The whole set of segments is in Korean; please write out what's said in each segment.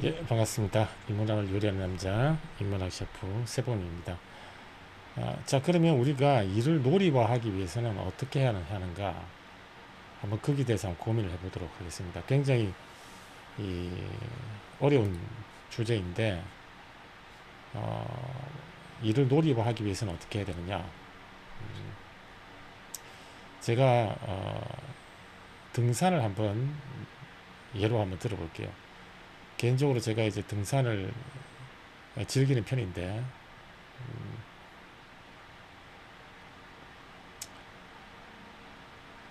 예, 반갑습니다. 인문학을 요리하는 남자, 인문학 셰프 세범입니다. 자, 그러면 우리가 이를 놀이화하기 위해서는 어떻게 해야 하는가? 한번 거기에 대해서 한번 고민을 해보도록 하겠습니다. 굉장히 이 어려운 주제인데, 어, 이를 놀이화하기 위해서는 어떻게 해야 되느냐? 제가 등산을 한번 예로 한번 들어볼게요. 개인적으로 제가 이제 등산을 즐기는 편인데,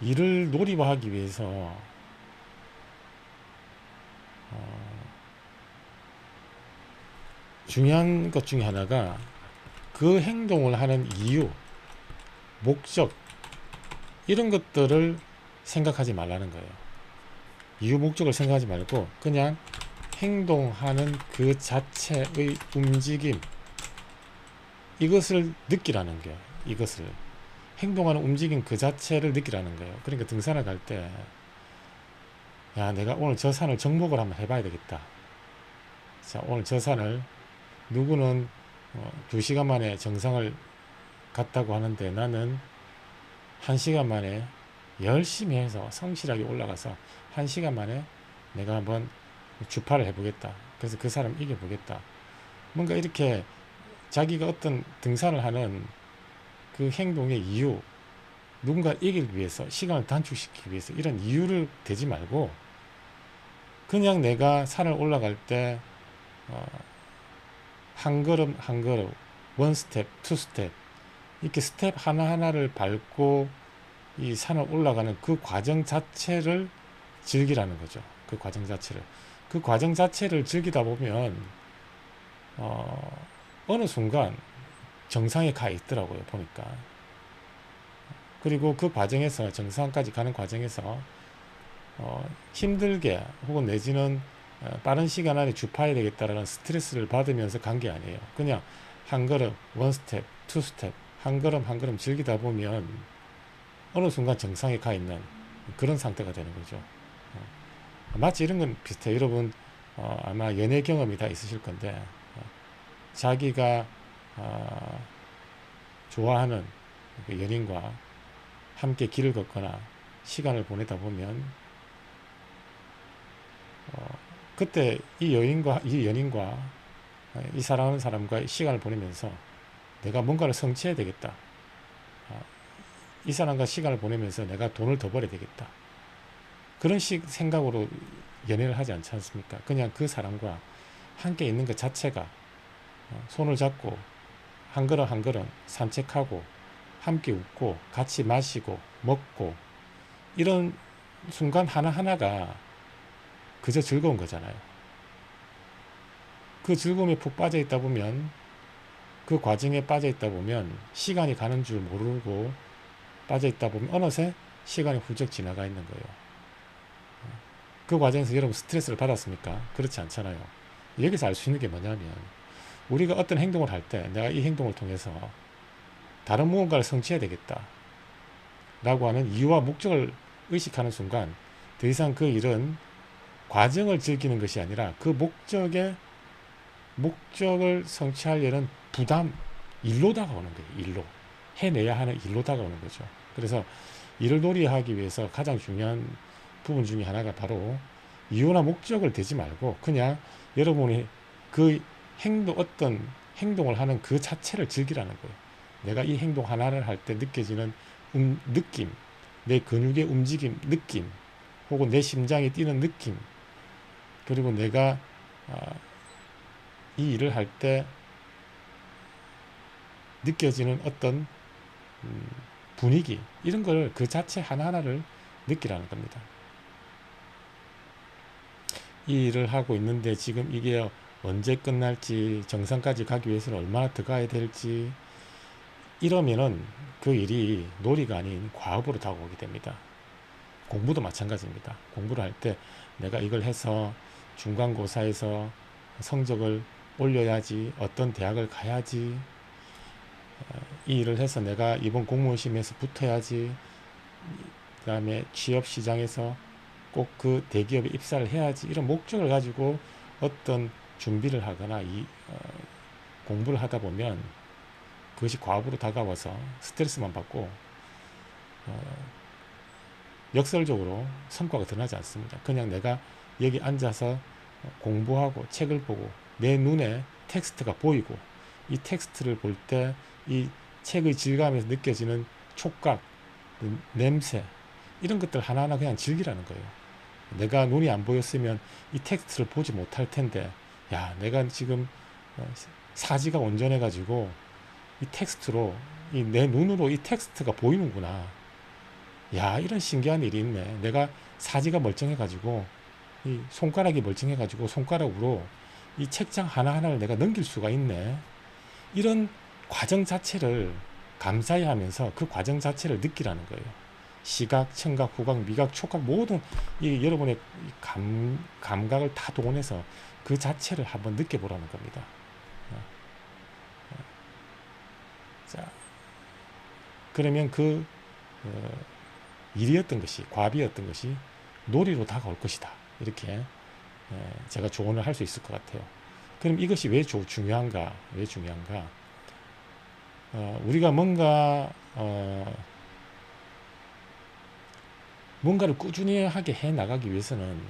이를 놀이화하기 위해서 중요한 것 중에 하나가 그 행동을 하는 이유, 목적, 이런 것들을 생각하지 말라는 거예요. 이유, 목적을 생각하지 말고 그냥 행동하는 그 자체의 움직임, 이것을 느끼라는 거예요. 이것을. 행동하는 움직임 그 자체를 느끼라는 거예요. 그러니까 등산을 갈 때, 야, 내가 오늘 저 산을 정복을 한번 해봐야 되겠다. 자, 오늘 저 산을 누구는 2시간 만에 정상을 갔다고 하는데 나는 1시간 만에 열심히 해서 성실하게 올라가서 1시간 만에 내가 한번 주파를 해보겠다. 그래서 그 사람 이겨보겠다. 뭔가 이렇게 자기가 어떤 등산을 하는 그 행동의 이유, 누군가 이기기 위해서, 시간을 단축시키기 위해서 이런 이유를 대지 말고 그냥 내가 산을 올라갈 때 한 걸음 한 걸음, 원 스텝, 투 스텝, 이렇게 스텝 하나하나를 밟고 이 산을 올라가는 그 과정 자체를 즐기라는 거죠. 그 과정 자체를. 그 과정 자체를 즐기다 보면, 어느 순간 정상에 가 있더라고요, 보니까. 그리고 그 과정에서, 정상까지 가는 과정에서, 힘들게 혹은 내지는 빠른 시간 안에 주파해야 되겠다라는 스트레스를 받으면서 간 게 아니에요. 그냥 한 걸음, 원 스텝, 투 스텝, 한 걸음 한 걸음 즐기다 보면 어느 순간 정상에 가 있는 그런 상태가 되는 거죠. 마치 이런 건 비슷해요. 여러분 아마 연애 경험이 다 있으실 건데 자기가 어, 좋아하는 그 연인과 함께 길을 걷거나 시간을 보내다 보면 그때 이 연인과 이 사랑하는 사람과 시간을 보내면서 내가 뭔가를 성취해야 되겠다. 이 사람과 시간을 보내면서 내가 돈을 더 벌어야 되겠다. 그런 생각으로 연애를 하지 않지 않습니까? 그냥 그 사람과 함께 있는 것 자체가 손을 잡고 한 걸음 한 걸음 산책하고 함께 웃고 같이 마시고 먹고 이런 순간 하나하나가 그저 즐거운 거잖아요. 그 즐거움에 푹 빠져 있다 보면 그 과정에 빠져 있다 보면 시간이 가는 줄 모르고 빠져 있다 보면 어느새 시간이 훌쩍 지나가 있는 거예요. 그 과정에서 여러분 스트레스를 받았습니까? 그렇지 않잖아요. 여기서 알 수 있는 게 뭐냐면 우리가 어떤 행동을 할 때 내가 이 행동을 통해서 다른 무언가를 성취해야 되겠다 라고 하는 이유와 목적을 의식하는 순간 더 이상 그 일은 과정을 즐기는 것이 아니라 그 목적을 성취하려는 부담, 일로 다가오는 거예요. 일로. 해내야 하는 일로 다가오는 거죠. 그래서 이를 놀이하기 위해서 가장 중요한 부분 중에 하나가 바로 이유나 목적을 대지 말고 그냥 여러분이 그 어떤 행동을 하는 그 자체를 즐기라는 거예요. 내가 이 행동 하나를 할 때 느껴지는 느낌, 내 근육의 움직임, 느낌, 혹은 내 심장이 뛰는 느낌, 그리고 내가 이 일을 할 때 느껴지는 어떤 분위기, 이런 걸 그 자체 하나하나를 느끼라는 겁니다. 이 일을 하고 있는데 지금 이게 언제 끝날지, 정상까지 가기 위해서는 얼마나 더 가야 될지, 이러면은 그 일이 놀이가 아닌 과업으로 다가오게 됩니다. 공부도 마찬가지입니다. 공부를 할 때 내가 이걸 해서 중간고사에서 성적을 올려야지, 어떤 대학을 가야지, 이 일을 해서 내가 이번 공무원 시험에서 붙어야지, 그 다음에 취업 시장에서 꼭 그 대기업에 입사를 해야지, 이런 목적을 가지고 어떤 준비를 하거나 공부를 하다 보면 그것이 과업으로 다가와서 스트레스만 받고 역설적으로 성과가 드러나지 않습니다. 그냥 내가 여기 앉아서 공부하고 책을 보고 내 눈에 텍스트가 보이고 이 텍스트를 볼 때 이 책의 질감에서 느껴지는 촉각, 냄새 이런 것들 하나하나 그냥 즐기라는 거예요. 내가 눈이 안 보였으면 이 텍스트를 보지 못할 텐데 야 내가 지금 사지가 온전해 가지고 이 텍스트로 내 눈으로 이 텍스트가 보이는구나. 야 이런 신기한 일이 있네. 내가 사지가 멀쩡해 가지고 이 손가락이 멀쩡해 가지고 손가락으로 이 책장 하나하나를 내가 넘길 수가 있네. 이런 과정 자체를 감사히 하면서 그 과정 자체를 느끼라는 거예요. 시각, 청각, 후각, 미각, 촉각 모든 여러분의 감각을 다 동원해서 그 자체를 한번 느껴보라는 겁니다. 자, 그러면 일이었던 것이, 과비였던 것이 놀이로 다가올 것이다. 이렇게 제가 조언을 할 수 있을 것 같아요. 그럼 이것이 왜 중요한가? 왜 중요한가? 우리가 뭔가를 꾸준히 하게 해 나가기 위해서는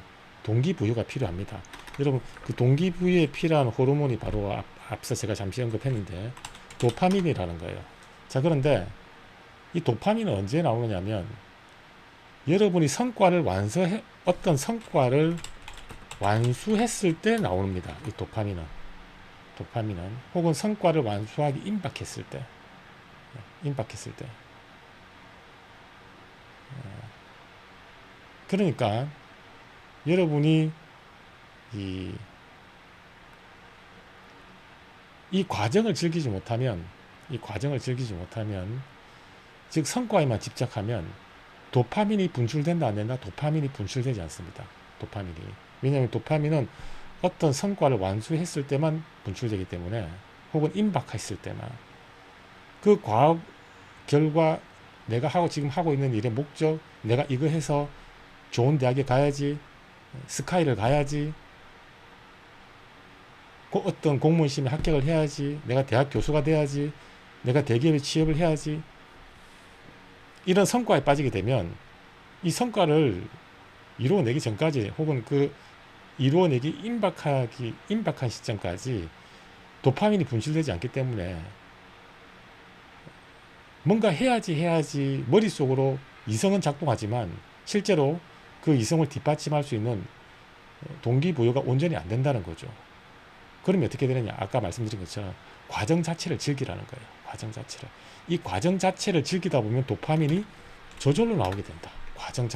동기부여가 필요합니다. 여러분, 그 동기부여에 필요한 호르몬이 바로 앞서 제가 잠시 언급했는데 도파민이라는 거예요. 자, 그런데 이 도파민은 언제 나오느냐면 여러분이 어떤 성과를 완수했을 때 나옵니다. 이 도파민은 혹은 성과를 완수하기 임박했을 때 그러니까 여러분이 이 과정을 즐기지 못하면 즉 성과에만 집착하면 도파민이 분출된다 안 된다? 도파민이 분출되지 않습니다. 왜냐하면 도파민은 어떤 성과를 완수했을 때만 분출되기 때문에 혹은 임박했을 때만 그 과업 결과 내가 지금 하고 있는 일의 목적, 내가 이거 해서 좋은 대학에 가야지, 스카이를 가야지, 어떤 공무원 시험에 합격을 해야지, 내가 대학 교수가 돼야지, 내가 대기업에 취업을 해야지, 이런 성과에 빠지게 되면 이 성과를 이루어내기 전까지 혹은 이루어내기 임박한 시점까지 도파민이 분출되지 않기 때문에 뭔가 해야지 머릿속으로 이성은 작동하지만 실제로 그 이성을 뒷받침할 수 있는 동기부여가 온전히 안 된다는 거죠. 그러면 어떻게 되느냐? 아까 말씀드린 것처럼 과정 자체를 즐기라는 거예요. 이 과정 자체를 즐기다 보면 도파민이 저절로 나오게 된다. 과정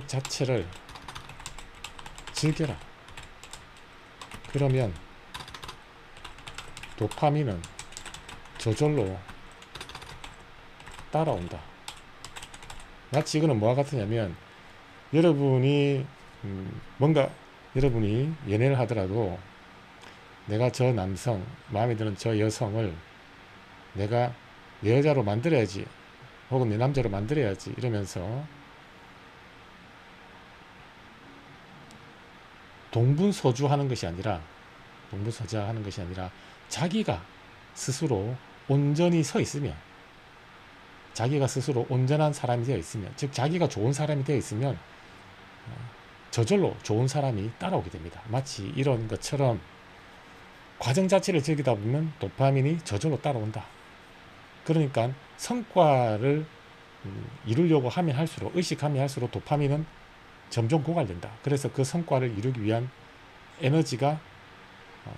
자체를 즐겨라. 그러면 도파민은 저절로 따라온다. 마치 이거는 뭐와 같으냐면 여러분이 여러분이 연애를 하더라도 내가 저 남성, 마음에 드는 저 여성을 내가 내 여자로 만들어야지 혹은 내 남자로 만들어야지 이러면서 동분서주하는 것이 아니라 자기가 스스로 온전히 서 있으면, 자기가 스스로 온전한 사람이 되어 있으면, 즉 자기가 좋은 사람이 되어 있으면 저절로 좋은 사람이 따라오게 됩니다. 마치 이런 것처럼 과정 자체를 즐기다 보면 도파민이 저절로 따라온다. 그러니까 성과를 이루려고 하면 할수록, 의식하면 할수록 도파민은 점점 고갈된다. 그래서 그 성과를 이루기 위한 에너지가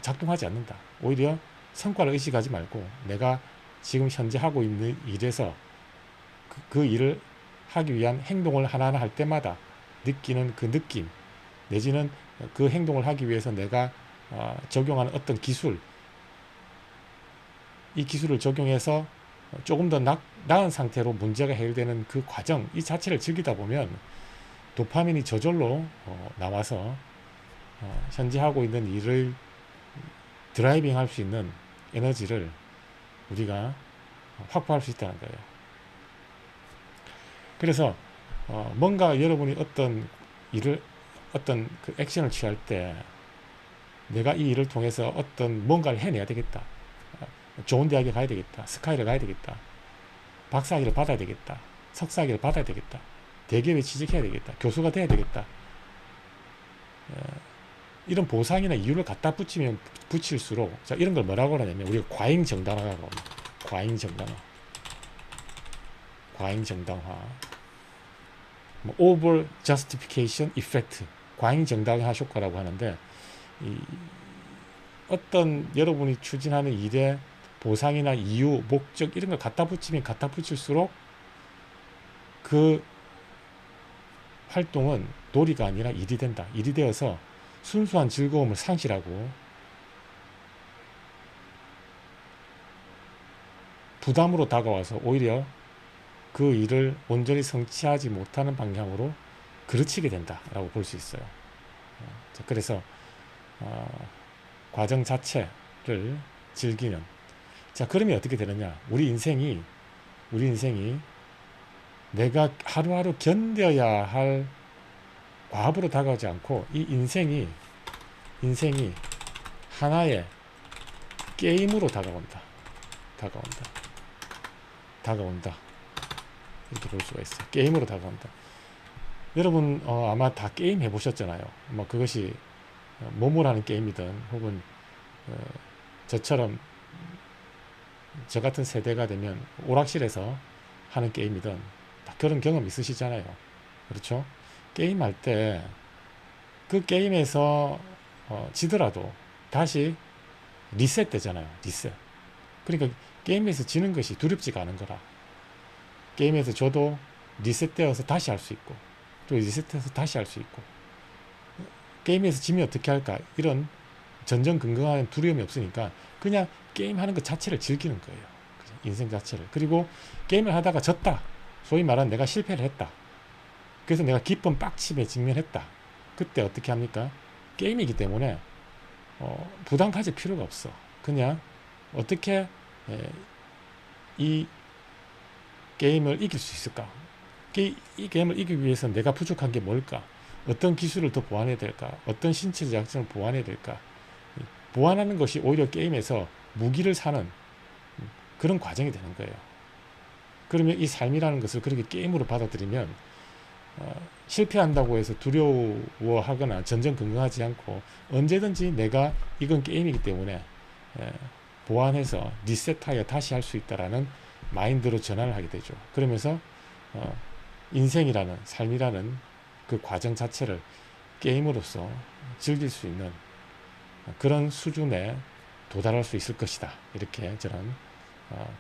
작동하지 않는다. 오히려 성과를 의식하지 말고 내가 지금 현재 하고 있는 일에서 그 일을 하기 위한 행동을 하나하나 할 때마다 느끼는 그 느낌, 내지는 그 행동을 하기 위해서 내가 적용하는 어떤 기술, 이 기술을 적용해서 조금 더 나은 상태로 문제가 해결되는 그 과정, 이 자체를 즐기다 보면 도파민이 저절로 나와서 현재 하고 있는 일을 드라이빙 할 수 있는 에너지를 우리가 확보할 수 있다는 거예요. 그래서 뭔가 여러분이 어떤 일을 어떤 그 액션을 취할 때 내가 이 일을 통해서 어떤 뭔가를 해내야 되겠다. 좋은 대학에 가야 되겠다. 스카이를 가야 되겠다. 박사학위를 받아야 되겠다. 석사학위를 받아야 되겠다. 대기업에 취직해야 되겠다. 교수가 돼야 되겠다. 이런 보상이나 이유를 갖다 붙일수록, 자, 이런 걸 뭐라고 하냐면 우리가 과잉정당화라고 합니다. 과잉정당화. 뭐 over justification effect, 과잉정당화 효과라고 하는데, 어떤 여러분이 추진하는 일에 보상이나 이유, 목적 이런 걸 갖다 붙일수록 그 활동은 도리가 아니라 일이 된다. 일이 되어서 순수한 즐거움을 상실하고 부담으로 다가와서 오히려 그 일을 온전히 성취하지 못하는 방향으로 그르치게 된다라고 볼 수 있어요. 그래서 과정 자체를 즐기는. 자, 그러면 어떻게 되느냐? 우리 인생이 내가 하루하루 견뎌야 할 과업으로 다가오지 않고 이 인생이 하나의 게임으로 다가온다. 이렇게 볼 수가 있어요. 게임으로 다가온다. 여러분 아마 다 게임 해보셨잖아요. 뭐 그것이 몸을 하는 게임이든 혹은 저처럼 저 같은 세대가 되면 오락실에서 하는 게임이든 다 그런 경험 있으시잖아요. 그렇죠? 게임할 때 그 게임에서 지더라도 다시 리셋 되잖아요. 리셋. 그러니까 게임에서 지는 것이 두렵지가 않은 거라. 게임에서 저도 리셋되어서 다시 할 수 있고 또 리셋해서 다시 할 수 있고, 게임에서 지면 어떻게 할까 이런 전전긍긍하는 두려움이 없으니까 그냥 게임하는 것 자체를 즐기는 거예요. 인생 자체를. 그리고 게임을 하다가 졌다. 소위 말하는 내가 실패를 했다. 그래서 내가 깊은 빡침에 직면했다. 그때 어떻게 합니까? 게임이기 때문에 부담 가질 필요가 없어. 그냥 어떻게 이 게임을 이길 수 있을까? 이 게임을 이기기 위해서 내가 부족한 게 뭘까? 어떤 기술을 더 보완해야 될까? 어떤 신체적 약점을 보완해야 될까? 보완하는 것이 오히려 게임에서 무기를 사는 그런 과정이 되는 거예요. 그러면 이 삶이라는 것을 그렇게 게임으로 받아들이면 실패한다고 해서 두려워하거나 전전긍긍하지 않고 언제든지 내가 이건 게임이기 때문에 보완해서 리셋하여 다시 할 수 있다라는 마인드로 전환을 하게 되죠. 그러면서 인생이라는, 삶이라는 그 과정 자체를 게임으로서 즐길 수 있는 그런 수준에 도달할 수 있을 것이다. 이렇게 저는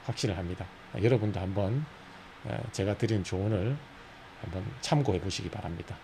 확신을 합니다. 여러분도 한번 제가 드린 조언을 한번 참고해 보시기 바랍니다.